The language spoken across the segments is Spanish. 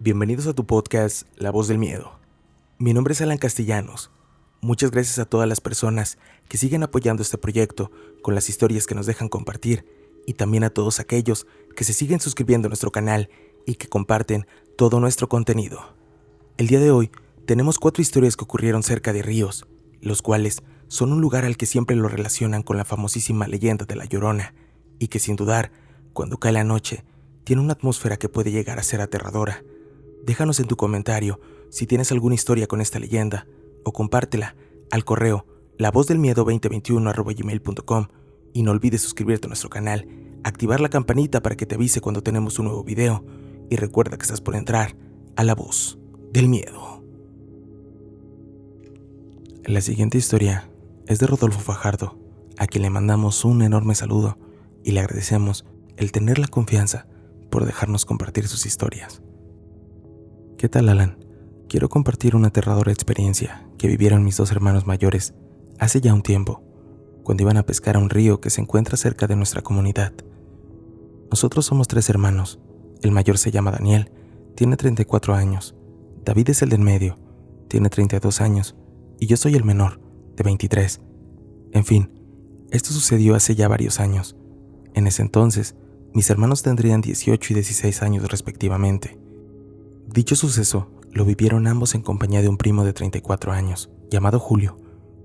Bienvenidos a tu podcast La Voz del Miedo. Mi nombre es Alan Castellanos. Muchas gracias a todas las personas que siguen apoyando este proyecto con las historias que nos dejan compartir y también a todos aquellos que se siguen suscribiendo a nuestro canal y que comparten todo nuestro contenido. El día de hoy tenemos 4 historias que ocurrieron cerca de ríos, los cuales son un lugar al que siempre lo relacionan con la famosísima leyenda de La Llorona y que sin dudar, cuando cae la noche, tiene una atmósfera que puede llegar a ser aterradora. Déjanos en tu comentario si tienes alguna historia con esta leyenda o compártela al correo lavozdelmiedo2021@gmail.com y no olvides suscribirte a nuestro canal, activar la campanita para que te avise cuando tenemos un nuevo video y recuerda que estás por entrar a La Voz del Miedo. La siguiente historia es de Rodolfo Fajardo, a quien le mandamos un enorme saludo y le agradecemos el tener la confianza por dejarnos compartir sus historias. ¿Qué tal, Alan? Quiero compartir una aterradora experiencia que vivieron mis 2 hermanos mayores hace ya un tiempo, cuando iban a pescar a un río que se encuentra cerca de nuestra comunidad. Nosotros somos 3 hermanos. El mayor se llama Daniel, tiene 34 años. David es el del medio, tiene 32 años. Y yo soy el menor, de 23. En fin, esto sucedió hace ya varios años. En ese entonces, mis hermanos tendrían 18 y 16 años respectivamente. Dicho suceso lo vivieron ambos en compañía de un primo de 34 años, llamado Julio,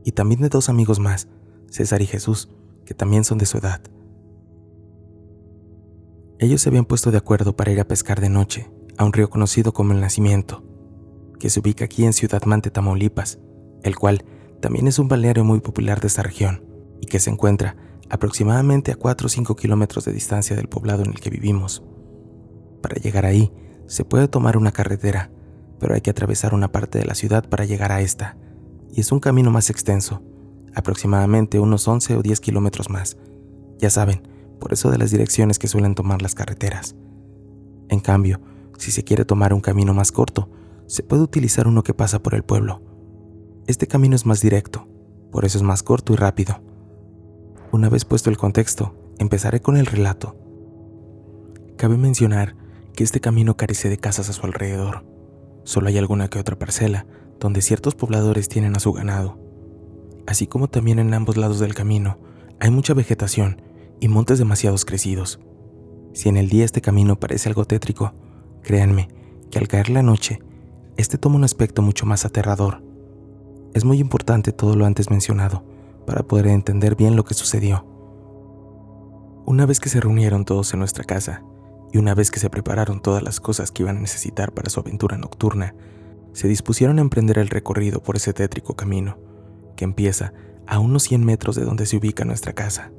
y también de 2 amigos más, César y Jesús, que también son de su edad. Ellos se habían puesto de acuerdo para ir a pescar de noche a un río conocido como El Nacimiento, que se ubica aquí en Ciudad Mante, Tamaulipas, el cual también es un balneario muy popular de esta región y que se encuentra aproximadamente a 4 o 5 kilómetros de distancia del poblado en el que vivimos. Para llegar ahí, se puede tomar una carretera, pero hay que atravesar una parte de la ciudad para llegar a esta, y es un camino más extenso, aproximadamente unos 11 o 10 kilómetros más. Ya saben, por eso de las direcciones que suelen tomar las carreteras. En cambio, si se quiere tomar un camino más corto, se puede utilizar uno que pasa por el pueblo. Este camino es más directo, por eso es más corto y rápido. Una vez puesto el contexto, empezaré con el relato. Cabe mencionar que este camino carece de casas a su alrededor. Solo hay alguna que otra parcela donde ciertos pobladores tienen a su ganado. Así como también en ambos lados del camino hay mucha vegetación y montes demasiado crecidos. Si en el día este camino parece algo tétrico, créanme que al caer la noche, este toma un aspecto mucho más aterrador. Es muy importante todo lo antes mencionado para poder entender bien lo que sucedió. Una vez que se reunieron todos en nuestra casa y una vez que se prepararon todas las cosas que iban a necesitar para su aventura nocturna, se dispusieron a emprender el recorrido por ese tétrico camino, que empieza a unos 100 metros de donde se ubica nuestra casa.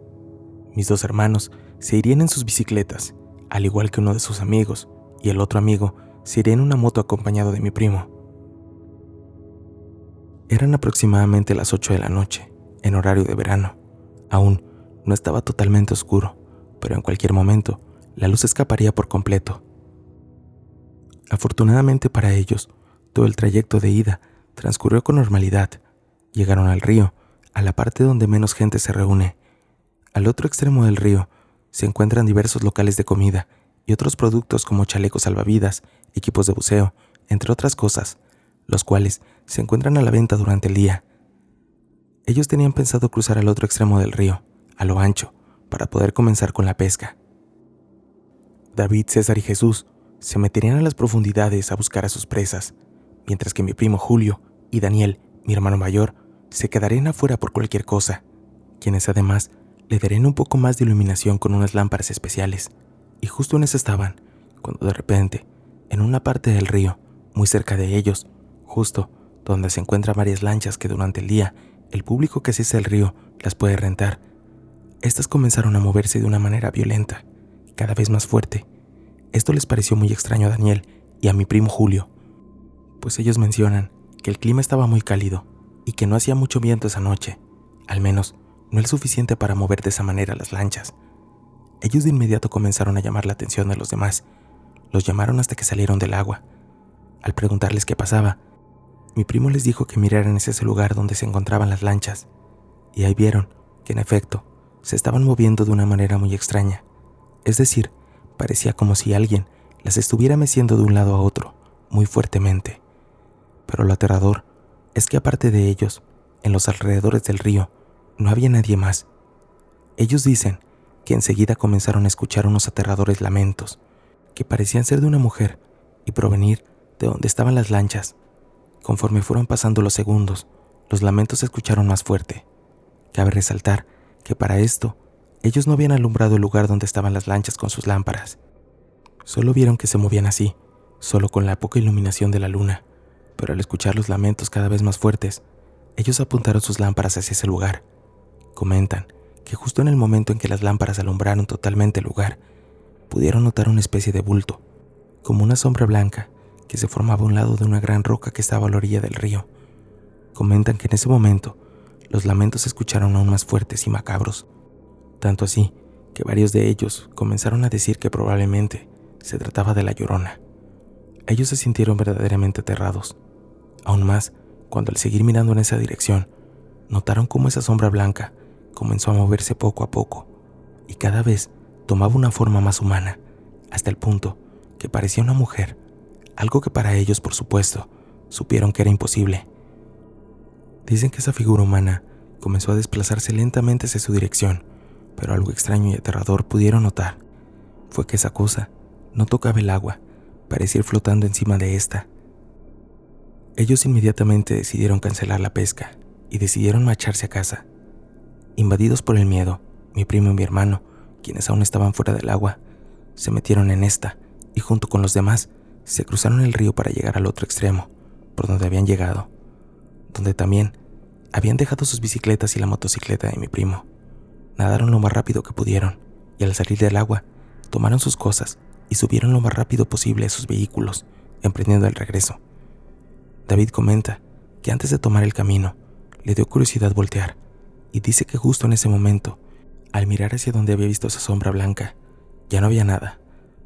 Mis 2 hermanos se irían en sus bicicletas, al igual que uno de sus amigos, y el otro amigo se iría en una moto acompañado de mi primo. Eran aproximadamente las 8 de la noche, en horario de verano. Aún no estaba totalmente oscuro, pero en cualquier momento la luz escaparía por completo. Afortunadamente para ellos, todo el trayecto de ida transcurrió con normalidad. Llegaron al río, a la parte donde menos gente se reúne. Al otro extremo del río se encuentran diversos locales de comida y otros productos como chalecos salvavidas, equipos de buceo, entre otras cosas, los cuales se encuentran a la venta durante el día. Ellos tenían pensado cruzar al otro extremo del río, a lo ancho, para poder comenzar con la pesca. David, César y Jesús se meterían a las profundidades a buscar a sus presas, mientras que mi primo Julio y Daniel, mi hermano mayor, se quedarían afuera por cualquier cosa, quienes además le darían un poco más de iluminación con unas lámparas especiales. Y justo en eso estaban, cuando de repente, en una parte del río, muy cerca de ellos, justo donde se encuentran varias lanchas que durante el día el público que asiste al río las puede rentar, estas comenzaron a moverse de una manera violenta, cada vez más fuerte. Esto les pareció muy extraño a Daniel y a mi primo Julio, pues ellos mencionan que el clima estaba muy cálido y que no hacía mucho viento esa noche, al menos no el suficiente para mover de esa manera las lanchas. Ellos de inmediato comenzaron a llamar la atención de los demás. Los llamaron hasta que salieron del agua. Al preguntarles qué pasaba, mi primo les dijo que miraran hacia ese lugar donde se encontraban las lanchas, y ahí vieron que en efecto se estaban moviendo de una manera muy extraña. Es decir, parecía como si alguien las estuviera meciendo de un lado a otro, muy fuertemente. Pero lo aterrador es que aparte de ellos, en los alrededores del río, no había nadie más. Ellos dicen que enseguida comenzaron a escuchar unos aterradores lamentos, que parecían ser de una mujer y provenir de donde estaban las lanchas. Conforme fueron pasando los segundos, los lamentos se escucharon más fuerte. Cabe resaltar que para esto, ellos no habían alumbrado el lugar donde estaban las lanchas con sus lámparas. Solo vieron que se movían así, solo con la poca iluminación de la luna, pero al escuchar los lamentos cada vez más fuertes, ellos apuntaron sus lámparas hacia ese lugar. Comentan que justo en el momento en que las lámparas alumbraron totalmente el lugar, pudieron notar una especie de bulto, como una sombra blanca que se formaba a un lado de una gran roca que estaba a la orilla del río. Comentan que en ese momento los lamentos se escucharon aún más fuertes y macabros, tanto así que varios de ellos comenzaron a decir que probablemente se trataba de la Llorona. Ellos se sintieron verdaderamente aterrados, aún más cuando al seguir mirando en esa dirección, notaron cómo esa sombra blanca comenzó a moverse poco a poco y cada vez tomaba una forma más humana, hasta el punto que parecía una mujer, algo que para ellos, por supuesto, supieron que era imposible. Dicen que esa figura humana comenzó a desplazarse lentamente hacia su dirección, pero algo extraño y aterrador pudieron notar. Fue que esa cosa no tocaba el agua, parecía ir flotando encima de esta. Ellos inmediatamente decidieron cancelar la pesca y decidieron marcharse a casa. Invadidos por el miedo, mi primo y mi hermano, quienes aún estaban fuera del agua, se metieron en esta y junto con los demás se cruzaron el río para llegar al otro extremo, por donde habían llegado, donde también habían dejado sus bicicletas y la motocicleta de mi primo. Nadaron lo más rápido que pudieron y al salir del agua tomaron sus cosas y subieron lo más rápido posible a sus vehículos, emprendiendo el regreso. David comenta que antes de tomar el camino le dio curiosidad voltear y dice que justo en ese momento, al mirar hacia donde había visto esa sombra blanca, ya no había nada,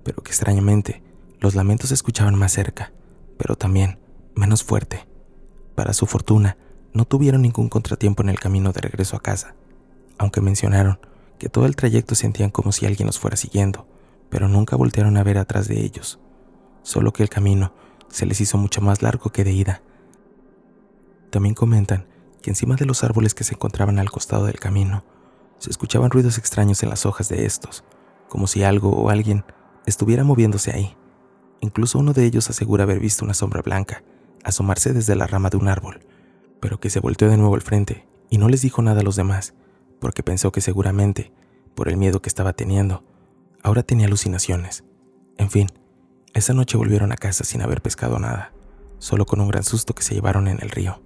pero que extrañamente los lamentos se escuchaban más cerca, pero también menos fuerte. Para su fortuna, no tuvieron ningún contratiempo en el camino de regreso a casa, aunque mencionaron que todo el trayecto sentían como si alguien los fuera siguiendo, pero nunca voltearon a ver atrás de ellos, solo que el camino se les hizo mucho más largo que de ida. También comentan que encima de los árboles que se encontraban al costado del camino, se escuchaban ruidos extraños en las hojas de estos, como si algo o alguien estuviera moviéndose ahí. Incluso uno de ellos asegura haber visto una sombra blanca asomarse desde la rama de un árbol, pero que se volteó de nuevo al frente y no les dijo nada a los demás, porque pensó que seguramente, por el miedo que estaba teniendo, ahora tenía alucinaciones. En fin, esa noche volvieron a casa sin haber pescado nada, solo con un gran susto que se llevaron en el río.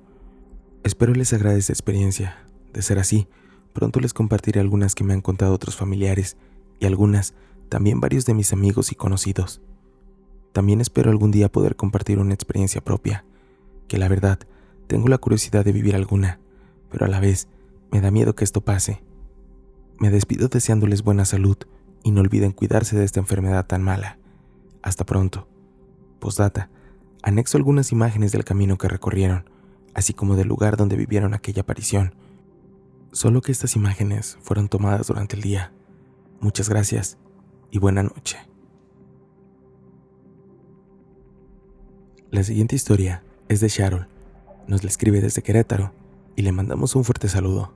Espero les agrade esta experiencia. De ser así, pronto les compartiré algunas que me han contado otros familiares y algunas también varios de mis amigos y conocidos. También espero algún día poder compartir una experiencia propia, que la verdad tengo la curiosidad de vivir alguna, pero a la vez me da miedo que esto pase. Me despido deseándoles buena salud y no olviden cuidarse de esta enfermedad tan mala. Hasta pronto. Postdata, anexo algunas imágenes del camino que recorrieron, así como del lugar donde vivieron aquella aparición. Solo que estas imágenes fueron tomadas durante el día. Muchas gracias y buena noche. La siguiente historia es de Sharon. Nos la escribe desde Querétaro y le mandamos un fuerte saludo.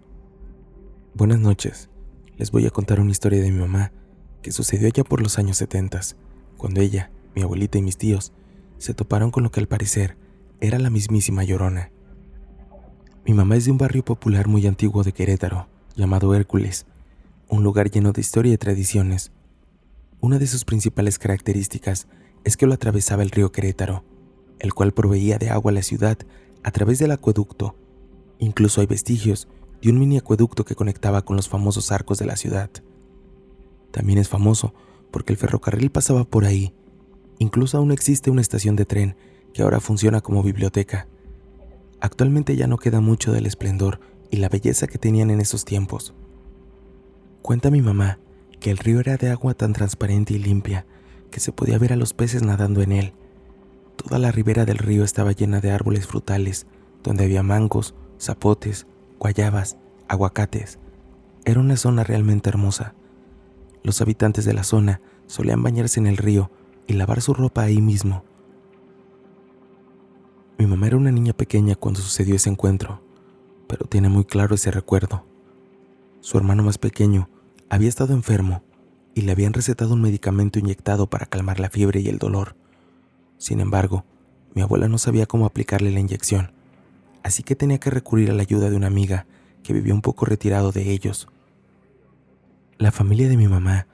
Buenas noches. Les voy a contar una historia de mi mamá que sucedió allá por los años 70, cuando ella, mi abuelita y mis tíos se toparon con lo que al parecer era la mismísima Llorona. Mi mamá es de un barrio popular muy antiguo de Querétaro, llamado Hércules, un lugar lleno de historia y tradiciones. Una de sus principales características es que lo atravesaba el río Querétaro, el cual proveía de agua a la ciudad a través del acueducto. Incluso hay vestigios de un mini acueducto que conectaba con los famosos arcos de la ciudad. También es famoso porque el ferrocarril pasaba por ahí. Incluso aún existe una estación de tren que ahora funciona como biblioteca. Actualmente ya no queda mucho del esplendor y la belleza que tenían en esos tiempos. Cuenta mi mamá que el río era de agua tan transparente y limpia que se podía ver a los peces nadando en él. Toda la ribera del río estaba llena de árboles frutales, donde había mangos, zapotes, guayabas, aguacates. Era una zona realmente hermosa. Los habitantes de la zona solían bañarse en el río y lavar su ropa ahí mismo. Mi mamá era una niña pequeña cuando sucedió ese encuentro, pero tiene muy claro ese recuerdo. Su hermano más pequeño había estado enfermo y le habían recetado un medicamento inyectado para calmar la fiebre y el dolor. Sin embargo, mi abuela no sabía cómo aplicarle la inyección, así que tenía que recurrir a la ayuda de una amiga que vivía un poco retirado de ellos. La familia de mi mamá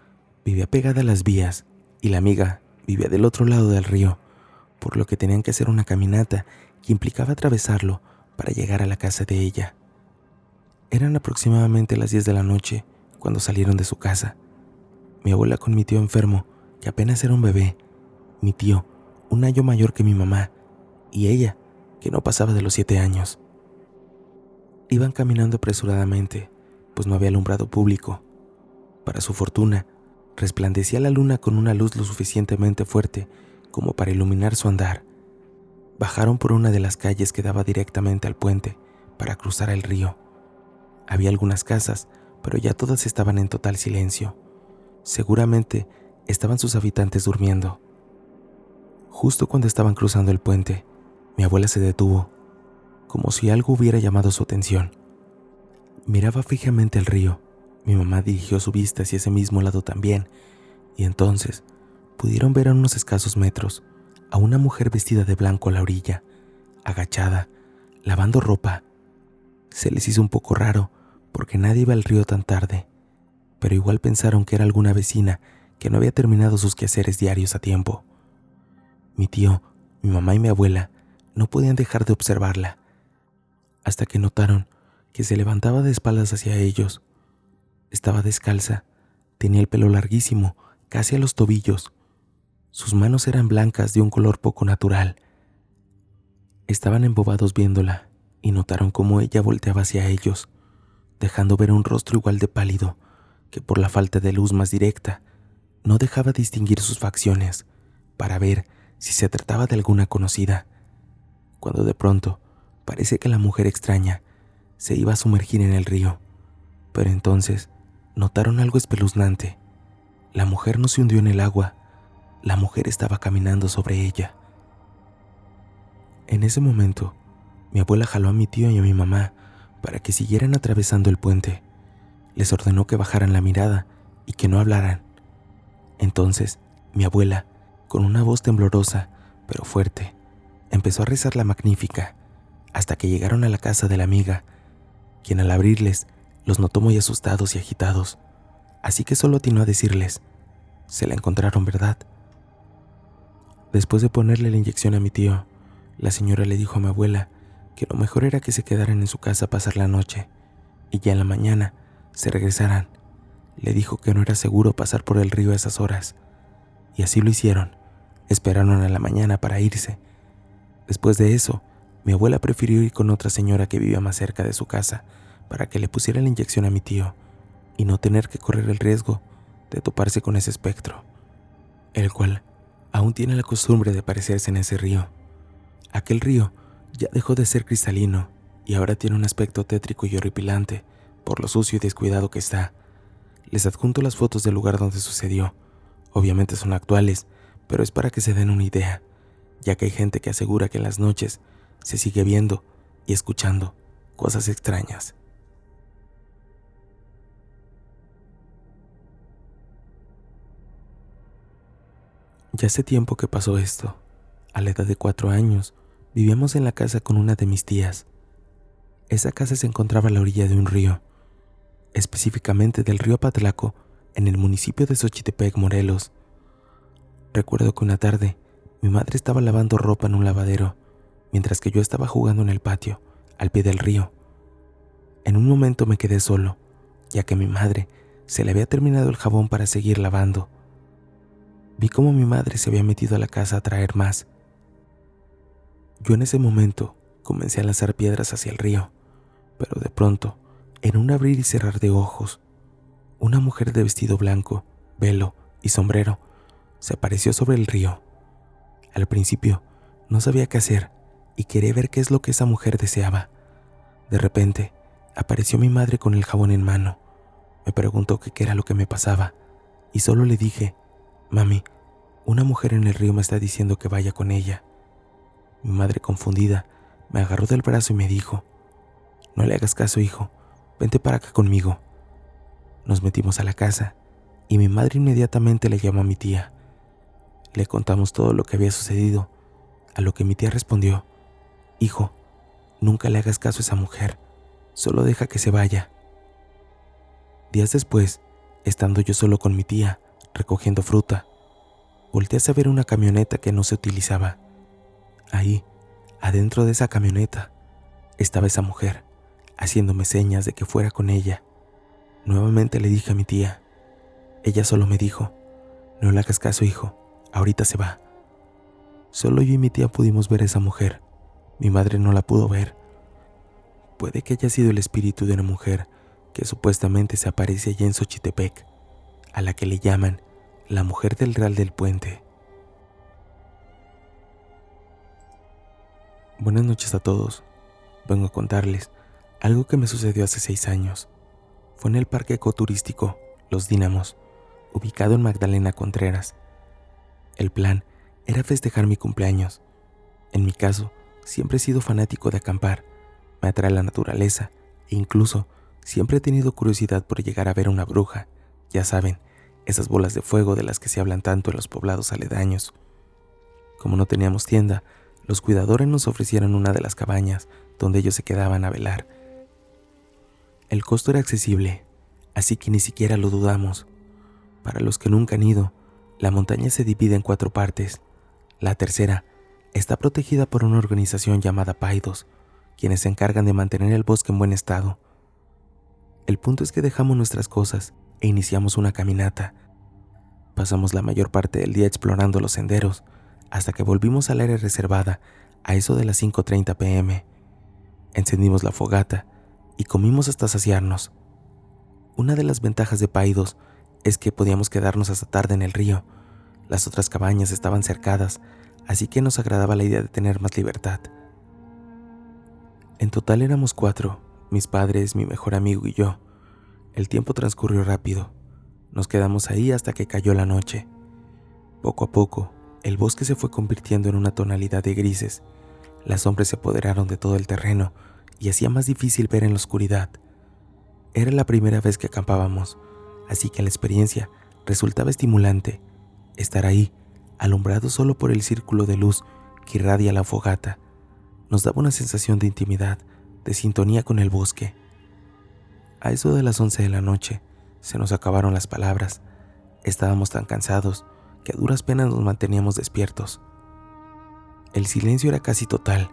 vivía pegada a las vías y la amiga vivía del otro lado del río, por lo que tenían que hacer una caminata que implicaba atravesarlo para llegar a la casa de ella. Eran aproximadamente las 10 de la noche cuando salieron de su casa. Mi abuela con mi tío enfermo, que apenas era un bebé, mi tío, un año mayor que mi mamá, y ella, que no pasaba de los 7 años. Iban caminando apresuradamente, pues no había alumbrado público. Para su fortuna, resplandecía la luna con una luz lo suficientemente fuerte como para iluminar su andar. Bajaron por una de las calles que daba directamente al puente para cruzar el río. Había algunas casas, pero ya todas estaban en total silencio. Seguramente estaban sus habitantes durmiendo. Justo cuando estaban cruzando el puente, mi abuela se detuvo, como si algo hubiera llamado su atención. Miraba fijamente el río. Mi mamá dirigió su vista hacia ese mismo lado también, y entonces pudieron ver a unos escasos metros a una mujer vestida de blanco a la orilla, agachada, lavando ropa. Se les hizo un poco raro porque nadie iba al río tan tarde, pero igual pensaron que era alguna vecina que no había terminado sus quehaceres diarios a tiempo. Mi tío, mi mamá y mi abuela no podían dejar de observarla, hasta que notaron que se levantaba de espaldas hacia ellos. Estaba descalza, tenía el pelo larguísimo, casi a los tobillos. Sus manos eran blancas de un color poco natural. Estaban embobados viéndola y notaron cómo ella volteaba hacia ellos, dejando ver un rostro igual de pálido que por la falta de luz más directa no dejaba distinguir sus facciones para ver si se trataba de alguna conocida, cuando de pronto parece que la mujer extraña se iba a sumergir en el río. Pero entonces notaron algo espeluznante. La mujer no se hundió en el agua, la mujer estaba caminando sobre ella. En ese momento, mi abuela jaló a mi tío y a mi mamá para que siguieran atravesando el puente. Les ordenó que bajaran la mirada y que no hablaran. Entonces, mi abuela, con una voz temblorosa, pero fuerte, empezó a rezar la Magnífica, hasta que llegaron a la casa de la amiga, quien al abrirles los notó muy asustados y agitados, así que solo atinó a decirles: «Se la encontraron, ¿verdad?». Después de ponerle la inyección a mi tío, la señora le dijo a mi abuela que lo mejor era que se quedaran en su casa a pasar la noche, y ya en la mañana se regresaran. Le dijo que no era seguro pasar por el río a esas horas, y así lo hicieron. Esperaron a la mañana para irse. Después de eso, mi abuela prefirió ir con otra señora que vivía más cerca de su casa para que le pusiera la inyección a mi tío y no tener que correr el riesgo de toparse con ese espectro, el cual aún tiene la costumbre de aparecerse en ese río. Aquel río ya dejó de ser cristalino y ahora tiene un aspecto tétrico y horripilante por lo sucio y descuidado que está. Les adjunto las fotos del lugar donde sucedió. Obviamente son actuales, pero es para que se den una idea, ya que hay gente que asegura que en las noches se sigue viendo y escuchando cosas extrañas. Ya hace tiempo que pasó esto. A la edad de 4 años, vivíamos en la casa con una de mis tías. Esa casa se encontraba a la orilla de un río, específicamente del río Patlaco, en el municipio de Xochitepec, Morelos. Recuerdo que una tarde, mi madre estaba lavando ropa en un lavadero, mientras que yo estaba jugando en el patio, al pie del río. En un momento me quedé solo, ya que a mi madre se le había terminado el jabón para seguir lavando. Vi cómo mi madre se había metido a la casa a traer más. Yo en ese momento comencé a lanzar piedras hacia el río, pero de pronto, en un abrir y cerrar de ojos, una mujer de vestido blanco, velo y sombrero se apareció sobre el río. Al principio no sabía qué hacer y quería ver qué es lo que esa mujer deseaba. De repente apareció mi madre con el jabón en mano. Me preguntó qué era lo que me pasaba y solo le dije: «Mami, una mujer en el río me está diciendo que vaya con ella». Mi madre, confundida, me agarró del brazo y me dijo: «No le hagas caso, hijo, vente para acá conmigo». Nos metimos a la casa y mi madre inmediatamente le llamó a mi tía. Le contamos todo lo que había sucedido, a lo que mi tía respondió: «Hijo, nunca le hagas caso a esa mujer, solo deja que se vaya». Días después, estando yo solo con mi tía, recogiendo fruta, volteé a ver una camioneta que no se utilizaba. Ahí, adentro de esa camioneta, estaba esa mujer, haciéndome señas de que fuera con ella. Nuevamente le dije a mi tía. Ella solo me dijo: «No le hagas caso, hijo, ahorita se va». Solo yo y mi tía pudimos ver a esa mujer. Mi madre no la pudo ver. Puede que haya sido el espíritu de una mujer que supuestamente se aparece allá en Xochitepec, a la que le llaman la mujer del Real del Puente. Buenas noches a todos. Vengo a contarles algo que me sucedió hace 6 años. Fue en el parque ecoturístico Los Dínamos, ubicado en Magdalena Contreras. El plan era festejar mi cumpleaños. En mi caso, siempre he sido fanático de acampar. Me atrae la naturaleza e incluso siempre he tenido curiosidad por llegar a ver una bruja. Ya saben, esas bolas de fuego de las que se hablan tanto en los poblados aledaños. Como no teníamos tienda, los cuidadores nos ofrecieron una de las cabañas donde ellos se quedaban a velar. El costo era accesible, así que ni siquiera lo dudamos. Para los que nunca han ido, la montaña se divide en 4 partes. La tercera está protegida por una organización llamada Paidos, quienes se encargan de mantener el bosque en buen estado. El punto es que dejamos nuestras cosas e iniciamos una caminata. Pasamos la mayor parte del día explorando los senderos, hasta que volvimos al área reservada a eso de las 5:30 p.m. Encendimos la fogata y comimos hasta saciarnos. Una de las ventajas de Paidos es que podíamos quedarnos hasta tarde en el río. Las otras cabañas estaban cercadas, así que nos agradaba la idea de tener más libertad. En total éramos 4, mis padres, mi mejor amigo y yo. El tiempo transcurrió rápido. Nos quedamos ahí hasta que cayó la noche. Poco a poco, el bosque se fue convirtiendo en una tonalidad de grises. Las sombras se apoderaron de todo el terreno y hacía más difícil ver en la oscuridad. Era la primera vez que acampábamos, así que la experiencia resultaba estimulante. Estar ahí, alumbrado solo por el círculo de luz que irradia la fogata, nos daba una sensación de intimidad, de sintonía con el bosque. A eso de las 11 de la noche, se nos acabaron las palabras. Estábamos tan cansados que a duras penas nos manteníamos despiertos. El silencio era casi total,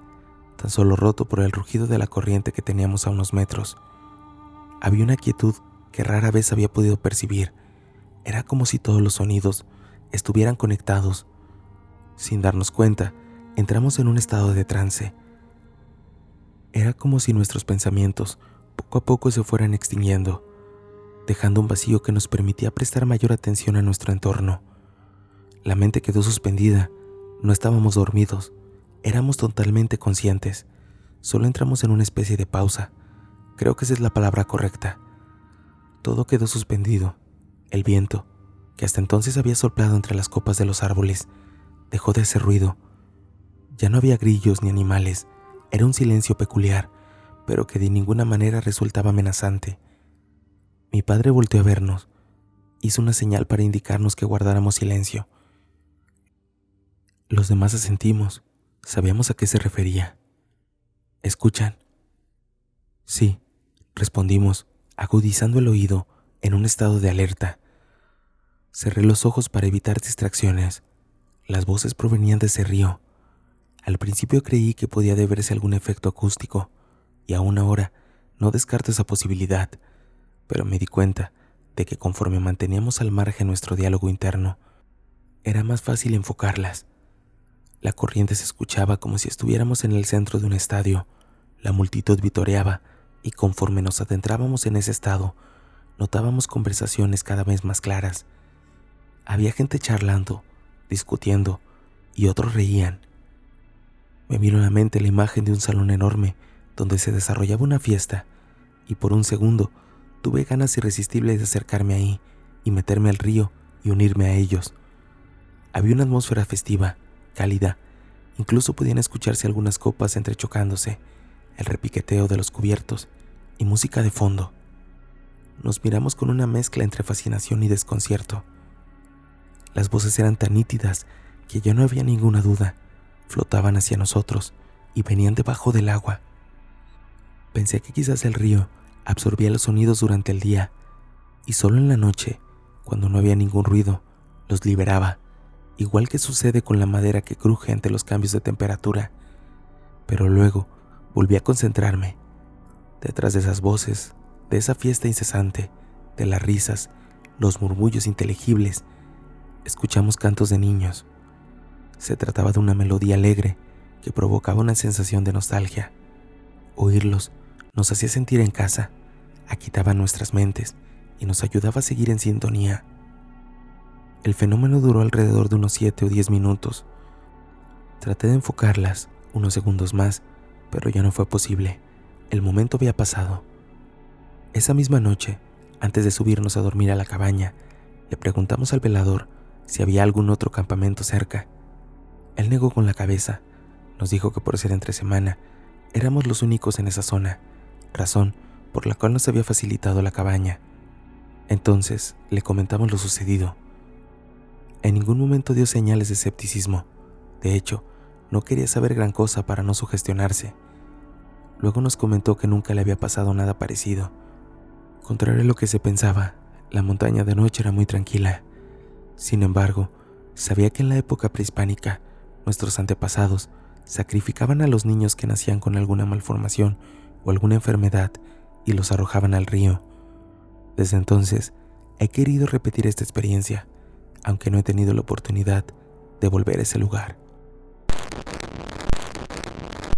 tan solo roto por el rugido de la corriente que teníamos a unos metros. Había una quietud que rara vez había podido percibir. Era como si todos los sonidos estuvieran conectados. Sin darnos cuenta, entramos en un estado de trance. Era como si nuestros pensamientos poco a poco se fueran extinguiendo, dejando un vacío que nos permitía prestar mayor atención a nuestro entorno. La mente quedó suspendida. No estábamos dormidos, éramos totalmente conscientes. Solo entramos en una especie de pausa. Creo que esa es la palabra correcta. Todo quedó suspendido. El viento, que hasta entonces había soplado entre las copas de los árboles, dejó de hacer ruido. Ya no había grillos ni animales. Era un silencio peculiar, pero que de ninguna manera resultaba amenazante. Mi padre volteó a vernos. Hizo una señal para indicarnos que guardáramos silencio. Los demás asentimos. Sabíamos a qué se refería. ¿Escuchan? Sí, respondimos, agudizando el oído en un estado de alerta. Cerré los ojos para evitar distracciones. Las voces provenían de ese río. Al principio creí que podía deberse a algún efecto acústico, y aún ahora no descarto esa posibilidad, pero me di cuenta de que conforme manteníamos al margen nuestro diálogo interno, era más fácil enfocarlas. La corriente se escuchaba como si estuviéramos en el centro de un estadio. La multitud vitoreaba, y conforme nos adentrábamos en ese estado, notábamos conversaciones cada vez más claras. Había gente charlando, discutiendo, y otros reían. Me vino a la mente la imagen de un salón enorme donde se desarrollaba una fiesta, y por un segundo tuve ganas irresistibles de acercarme ahí y meterme al río y unirme a ellos. Había una atmósfera festiva, cálida, Incluso podían escucharse algunas copas entrechocándose, el repiqueteo de los cubiertos y música de fondo. Nos miramos con una mezcla entre fascinación y desconcierto. Las voces eran tan nítidas que ya no había ninguna duda. Flotaban hacia nosotros y venían debajo del agua. Pensé que quizás el río absorbía los sonidos durante el día y solo en la noche, cuando no había ningún ruido, los liberaba, igual que sucede con la madera que cruje ante los cambios de temperatura. Pero luego volví a concentrarme. Detrás de esas voces, de esa fiesta incesante, de las risas, los murmullos inteligibles, escuchamos cantos de niños. Se trataba de una melodía alegre que provocaba una sensación de nostalgia. Oírlos nos hacía sentir en casa, agitaba nuestras mentes y nos ayudaba a seguir en sintonía. El fenómeno duró alrededor de unos 7 o 10 minutos. Traté de enfocarlas unos segundos más, pero ya no fue posible. El momento había pasado. Esa misma noche, antes de subirnos a dormir a la cabaña, le preguntamos al velador si había algún otro campamento cerca. Él negó con la cabeza. Nos dijo que por ser entre semana, éramos los únicos en esa zona, razón por la cual nos había facilitado la cabaña. Entonces le comentamos lo sucedido. En ningún momento dio señales de escepticismo. De hecho, no quería saber gran cosa para no sugestionarse. Luego nos comentó que nunca le había pasado nada parecido. Contrario a lo que se pensaba, la montaña de noche era muy tranquila. Sin embargo, sabía que en la época prehispánica, nuestros antepasados sacrificaban a los niños que nacían con alguna malformación o alguna enfermedad y los arrojaban al río. Desde entonces, he querido repetir esta experiencia, aunque no he tenido la oportunidad de volver a ese lugar.